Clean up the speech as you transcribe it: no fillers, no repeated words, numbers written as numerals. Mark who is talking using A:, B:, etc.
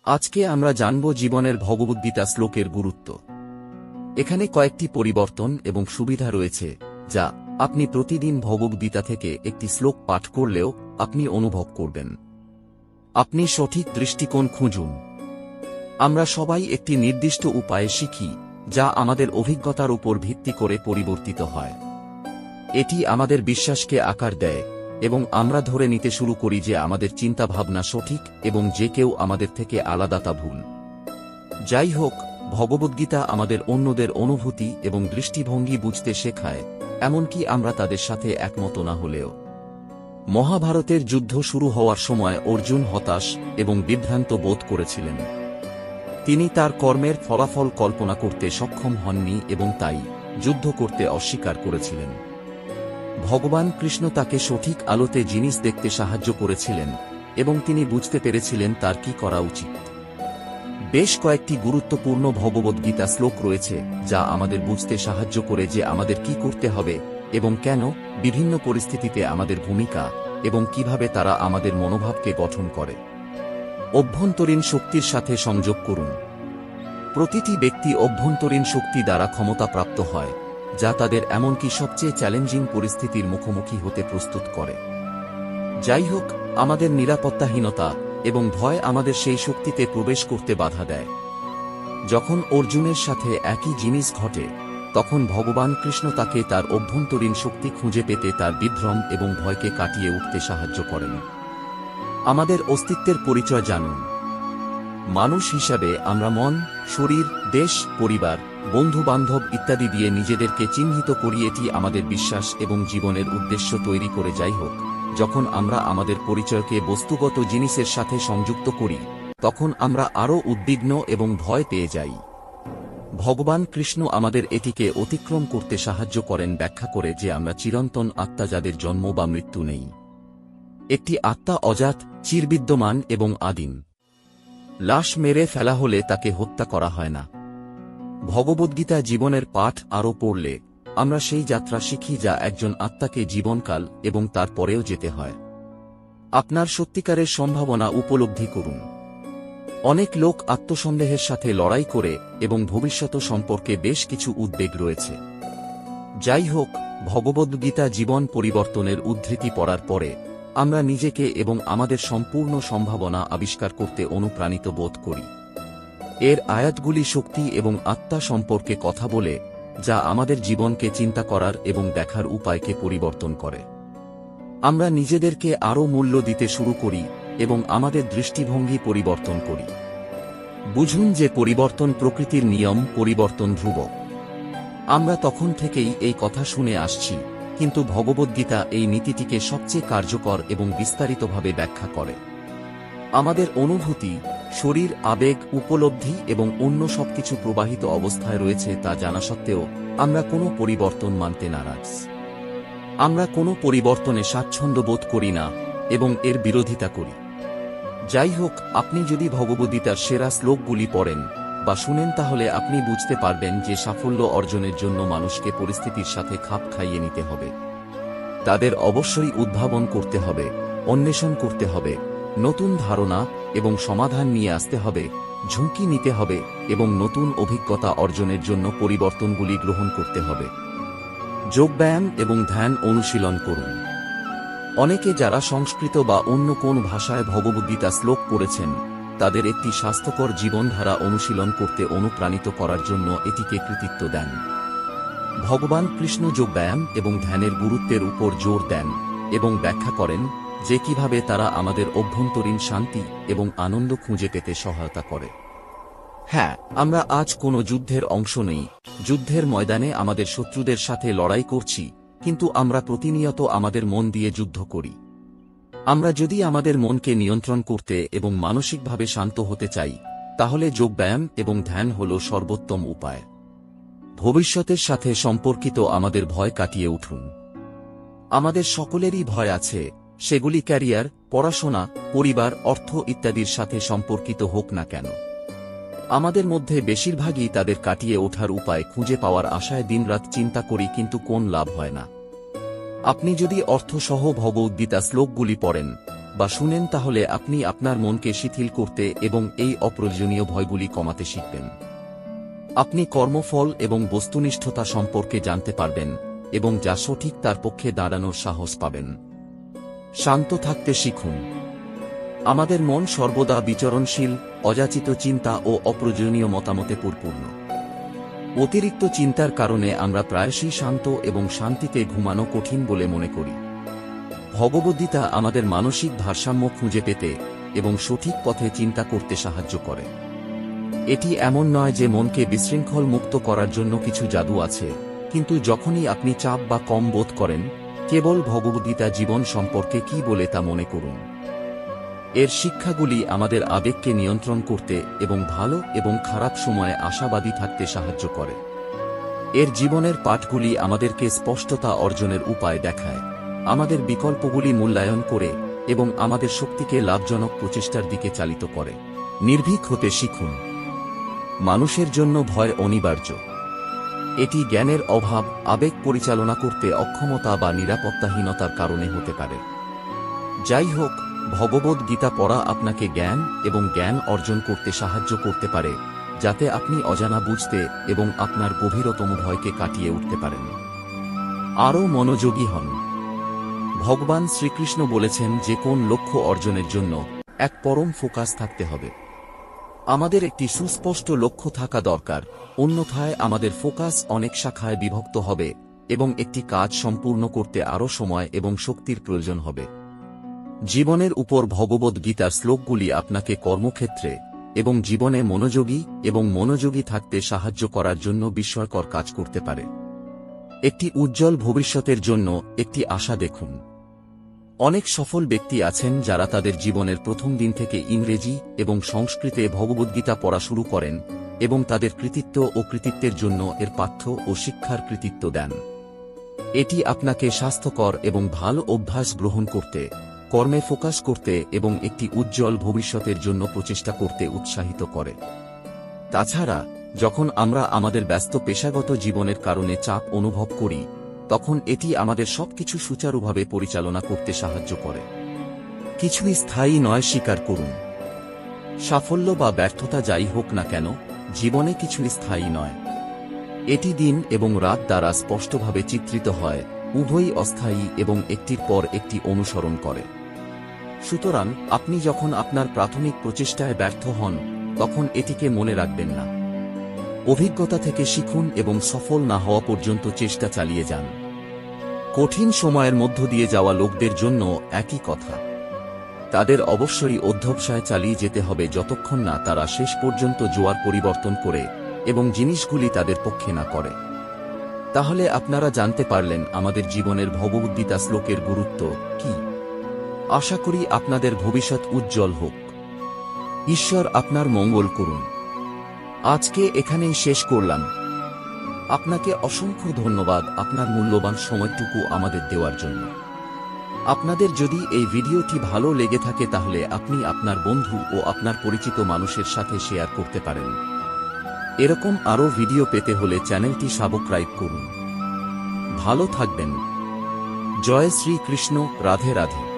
A: আজকে আমরা জানব জীবনের ভগবদ্গীতা শ্লোকের গুরুত্ব। এখানে কয়েকটি পরিবর্তন এবং সুবিধা রয়েছে যা আপনি প্রতিদিন ভগবদ্গীতা থেকে একটি শ্লোক পাঠ করলেও আপনি অনুভব করবেন। আপনি সঠিক দৃষ্টিকোণ খুঁজুন। আমরা সবাই একটি নির্দিষ্ট উপায়ে শিখি যা আমাদের অভিজ্ঞতার উপর ভিত্তি করে পরিবর্তিত হয়। এটি আমাদের বিশ্বাসকে আকার দেয় এবং আমরা ধরে নিতে শুরু করি যে আমাদের চিন্তাভাবনা সঠিক এবং যে কেউ আমাদের থেকে আলাদা তা ভুল। যাই হোক, ভগবদ্গীতা আমাদের অন্যদের অনুভূতি এবং দৃষ্টিভঙ্গি বুঝতে শেখায়, এমনকি আমরা তাদের সাথে একমত না হলেও। মহাভারতের যুদ্ধ শুরু হওয়ার সময় অর্জুন হতাশ এবং বিভ্রান্ত বোধ করেছিলেন। তিনি তার কর্মের ফলাফল কল্পনা করতে সক্ষম হননি এবং তাই যুদ্ধ করতে অস্বীকার করেছিলেন। ভগবান কৃষ্ণ তাকে সঠিক আলোতে জিনিস দেখতে সাহায্য করেছিলেন এবং তিনি বুঝতে পেরেছিলেন তার কি করা উচিত। বেশ কয়েকটি গুরুত্বপূর্ণ ভগবদ্গীতা শ্লোক রয়েছে যা আমাদের বুঝতে সাহায্য করে যে আমাদের কি করতে হবে এবং কেন, বিভিন্ন পরিস্থিতিতে আমাদের ভূমিকা এবং কিভাবে তারা আমাদের মনোভাবকে গঠন করে। অভ্যন্তরীণ শক্তির সাথে সংযোগ করুন। প্রতিটি ব্যক্তি অভ্যন্তরীণ শক্তি দ্বারা ক্ষমতাপ্রাপ্ত হয় যা তাদের এমনকি সবচেয়ে চ্যালেঞ্জিং পরিস্থিতির মুখোমুখি হতে প্রস্তুত করে। যাই হোক, আমাদের নিরাপত্তাহীনতা এবং ভয় আমাদের সেই শক্তিতে প্রবেশ করতে বাধা দেয়। যখন অর্জুনের সাথে একই জিনিস ঘটে, তখন ভগবান কৃষ্ণ তাকে তার অভ্যন্তরীণ শক্তি খুঁজে পেতে তার বিভ্রম এবং ভয়কে কাটিয়ে উঠতে সাহায্য করেন। আমাদের অস্তিত্বের পরিচয় জানুন। মানুষ হিসাবে আমরা মন, শরীর, দেশ, পরিবার, বন্ধু-বান্ধব ইত্যাদি দিয়ে নিজেদেরকে চিহ্নিত করি। এটি আমাদের বিশ্বাস এবং জীবনের উদ্দেশ্য তৈরি করে। যাই হোক, যখন আমরা আমাদের পরিচয়কে বস্তুগত জিনিসের সাথে সংযুক্ত করি, তখন আমরা আরও উদ্বিগ্ন এবং ভয় পেয়ে যাই। ভগবান কৃষ্ণ আমাদের এটিকে অতিক্রম করতে সাহায্য করেন, ব্যাখ্যা করে যে আমরা চিরন্তন আত্মা যাদের জন্ম বা মৃত্যু নেই। একটি আত্মা অজাত, চিরবিদ্যমান এবং আদিম। লাশ মেরে ফেলা হলে তাকে হত্যা করা হয় না। ভগবদ্গীতা জীবনের পাঠ আরও পড়লে আমরা সেই যাত্রা শিখি যা একজন আত্মাকে জীবনকাল এবং তার পরেও যেতে হয়। আপনার সত্যিকারের সম্ভাবনা উপলব্ধি করুন। অনেক লোক আত্মসন্দেহের সাথে লড়াই করে এবং ভবিষ্যৎ সম্পর্কে বেশ কিছু উদ্বেগ রয়েছে। যাই হোক, ভগবদ্গীতা জীবন পরিবর্তনের উদ্ধৃতি পড়ার পরে আমরা নিজেকে এবং আমাদের সম্পূর্ণ সম্ভাবনা আবিষ্কার করতে অনুপ্রাণিত বোধ করি। এর আয়াতগুলি শক্তি এবং আত্মা সম্পর্কে কথা বলে, যা আমাদের জীবনকে চিন্তা করার এবং দেখার উপায়কে পরিবর্তন করে। আমরা নিজেদেরকে আরও মূল্য দিতে শুরু করি এবং আমাদের দৃষ্টিভঙ্গি পরিবর্তন করি। বুঝুন যে পরিবর্তন প্রকৃতির নিয়ম, পরিবর্তন ধ্রুবক। আমরা তখন থেকেই এই কথা শুনে আসছি, কিন্তু ভগবদ্গীতা এই নীতিটিকে সবচেয়ে কার্যকর এবং বিস্তারিতভাবে ব্যাখ্যা করে। আমাদের অনুভূতি, শরীর, আবেগ, উপলব্ধি এবং অন্য সবকিছু প্রবাহিত অবস্থায় রয়েছে তা জানা সত্ত্বেও আমরা কোনো পরিবর্তন মানতে নারাজ। আমরা কোনো পরিবর্তনে স্বাচ্ছন্দ্য বোধ করি না এবং এর বিরোধিতা করি। যাই হোক, আপনি যদি ভগবদ্গীতার সেরা শ্লোকগুলি পড়েন বা শুনেন, তাহলে আপনি বুঝতে পারবেন যে সাফল্য অর্জনের জন্য মানুষকে পরিস্থিতির সাথে খাপ খাইয়ে নিতে হবে। তাদের অবশ্যই উদ্ভাবন করতে হবে, অন্বেষণ করতে হবে, নতুন ধারণা এবং সমাধান নিয়ে আসতে হবে, ঝুঁকি নিতে হবে এবং নতুন অভিজ্ঞতা অর্জনের জন্য পরিবর্তনগুলি গ্রহণ করতে হবে। যোগব্যায়াম এবং ধ্যান অনুশীলন করুন। অনেকে যারা সংস্কৃত বা অন্য কোন ভাষায় ভগবদ্গীতা শ্লোক পড়েছেন, তাদের একটি স্বাস্থ্যকর জীবনধারা অনুশীলন করতে অনুপ্রাণিত করার জন্য এটিকে কৃতিত্ব দেন। ভগবান কৃষ্ণ যোগব্যায়াম এবং ধ্যানের গুরুত্বের উপর জোর দেন এবং ব্যাখ্যা করেন যে কিভাবে তারা আমাদের অভ্যন্তরীণ শান্তি এবং আনন্দ খুঁজে পেতে সহায়তা করে। হ্যাঁ, আমরা আজ কোনো যুদ্ধের অংশ নেই। যুদ্ধের ময়দানে আমাদের শত্রুদের সাথে লড়াই করছি, কিন্তু আমরা প্রতিনিয়ত আমাদের মন দিয়ে যুদ্ধ করি। আমরা যদি আমাদের মনকে নিয়ন্ত্রণ করতে এবং মানসিকভাবে শান্ত হতে চাই, তাহলে যোগব্যায়াম এবং ধ্যান হল সর্বোত্তম উপায়। ভবিষ্যতের সাথে সম্পর্কিত আমাদের ভয় কাটিয়ে উঠুন। আমাদের সকলেরই ভয় আছে, সেগুলি ক্যারিয়ার, পড়াশোনা, পরিবার, অর্থ ইত্যাদির সাথে সম্পর্কিত হোক না কেন। আমাদের মধ্যে বেশিরভাগই তাদের কাটিয়ে ওঠার উপায় খুঁজে পাওয়ার আশায় দিনরাত চিন্তা করি, কিন্তু কোন লাভ হয় না। আপনি যদি অর্থসহ ভগবদ্গীতা শ্লোকগুলি পড়েন, বা শুনেন তাহলে আপনি আপনার মনকে শিথিল করতে এবং এই অপ্রয়োজনীয় ভয়গুলি কমাতে শিখবেন। আপনি কর্মফল এবং বস্তুনিষ্ঠতা সম্পর্কে জানতে পারবেন এবং যা সঠিক তার পক্ষে দাঁড়ানোর সাহস পাবেন। শান্ত থাকতে শিখুন। আমাদের মন সর্বদা বিচরণশীল, অযাচিত চিন্তা ও অপ্রয়োজনীয় মতামতে পরিপূর্ণ। অতিরিক্ত চিন্তার কারণে আমরা প্রায়শই শান্ত এবং শান্তিতে ঘুমানো কঠিন বলে মনে করি। ভগবদ্গীতা আমাদের মানসিক ভারসাম্য খুঁজে পেতে এবং সঠিক পথে চিন্তা করতে সাহায্য করে। এটি এমন নয় যে মনকে বিশৃঙ্খল মুক্ত করার জন্য কিছু জাদু আছে, কিন্তু যখনই আপনি চাপ বা কম বোধ করেন, কেবল ভগবদ্গীতা জীবন সম্পর্কে কি বলে তা মনে করুন। এর শিক্ষাগুলি আমাদের আবেগকে নিয়ন্ত্রণ করতে এবং ভালো এবং খারাপ সময়ে আশাবাদী থাকতে সাহায্য করে। এর জীবনের পাঠগুলি আমাদেরকে স্পষ্টতা অর্জনের উপায় দেখায়, আমাদের বিকল্পগুলি মূল্যায়ন করে এবং আমাদের শক্তিকে লাভজনক প্রচেষ্টার দিকে চালিত করে। নির্ভীক হতে শিখুন। মানুষের জন্য ভয় অনিবার্য। এটি জ্ঞানের অভাব, আবেগ পরিচালনা করতে অক্ষমতা বা নিরাপত্তাহীনতার কারণে হতে পারে। যাই হোক, ভগবদ্ গীতা পড়া আপনাকে জ্ঞান এবং জ্ঞান অর্জন করতে সাহায্য করতে পারে, যাতে আপনি অজানা বুঝতে এবং আপনার গভীরতম ভয়কে কাটিয়ে উঠতে পারেন। আরও মনোযোগী হন। ভগবান শ্রীকৃষ্ণ বলেছেন যে কোন লক্ষ্য অর্জনের জন্য এক পরম ফোকাস থাকতে হবে। আমাদের একটি সুস্পষ্ট লক্ষ্য থাকা দরকার, অন্যথায় আমাদের ফোকাস অনেক শাখায় বিভক্ত হবে এবং একটি কাজ সম্পূর্ণ করতে আরও সময় এবং শক্তির প্রয়োজন হবে। জীবনের উপর ভগবদ্ গীতার শ্লোকগুলি আপনাকে কর্মক্ষেত্রে এবং জীবনে মনোযোগী থাকতে সাহায্য করার জন্য বিস্ময়কর কাজ করতে পারে। একটি উজ্জ্বল ভবিষ্যতের জন্য একটি আশা দেখুন। অনেক সফল ব্যক্তি আছেন যারা তাদের জীবনের প্রথম দিন থেকে ইংরেজি এবং সংস্কৃতে ভগবদ্গীতা পড়া শুরু করেন এবং তাদের কৃতিত্বের জন্য এর পাঠ্য ও শিক্ষার কৃতিত্ব দেন। এটি আপনাকে স্বাস্থ্যকর এবং ভালো অভ্যাস গ্রহণ করতে, কর্মে ফোকাস করতে এবং একটি উজ্জ্বল ভবিষ্যতের জন্য প্রচেষ্টা করতে উৎসাহিত করে। তাছাড়া, যখন আমরা আমাদের ব্যস্ত পেশাগত জীবনের কারণে চাপ অনুভব করি, তখন এটি আমাদের সবকিছু সুচারুভাবে পরিচালনা করতে সাহায্য করে। কিছুই স্থায়ী নয় স্বীকার করুন। সাফল্য বা ব্যর্থতা যাই হোক না কেন, জীবনে কিছুই স্থায়ী নয়। এটি দিন এবং রাত দ্বারা স্পষ্টভাবে চিত্রিত হয়, উভয়ই অস্থায়ী এবং একটির পর একটি অনুসরণ করে। সুতরাং, আপনি যখন আপনার প্রাথমিক প্রচেষ্টায় ব্যর্থ হন, তখন এটিকে মনে রাখবেন না। অভিজ্ঞতা থেকে শিখুন এবং সফল না হওয়া পর্যন্ত চেষ্টা চালিয়ে যান। কঠিন সময়ের মধ্য দিয়ে যাওয়া লোকদের জন্য একই কথা। তাদের অবশ্যই অধ্যবসায় চালিয়ে যেতে হবে যতক্ষণ না তারা শেষ পর্যন্ত জোয়ার পরিবর্তন করে এবং জিনিসগুলি তাদের পক্ষে না করে। তাহলে আপনারা জানতে পারলেন আমাদের জীবনের ভগবদ্গীতা শ্লোকের গুরুত্ব কি। আশা করি আপনাদের ভবিষ্যৎ উজ্জ্বল হোক। ঈশ্বর আপনার মঙ্গল করুন। আজকে এখানেই শেষ করলাম। আপনাকে অসংখ্য ধন্যবাদ আপনার মূল্যবান সময়টুকু আমাদের দেওয়ার জন্য। আপনাদের যদি এই ভিডিওটি ভালো লেগে থাকে তাহলে আপনি আপনার বন্ধু ও আপনার পরিচিত মানুষের সাথে শেয়ার করতে পারেন। এরকম আরও ভিডিও পেতে হলে চ্যানেলটি সাবস্ক্রাইব করুন। ভালো থাকবেন। জয় শ্রী কৃষ্ণ। রাধে রাধে।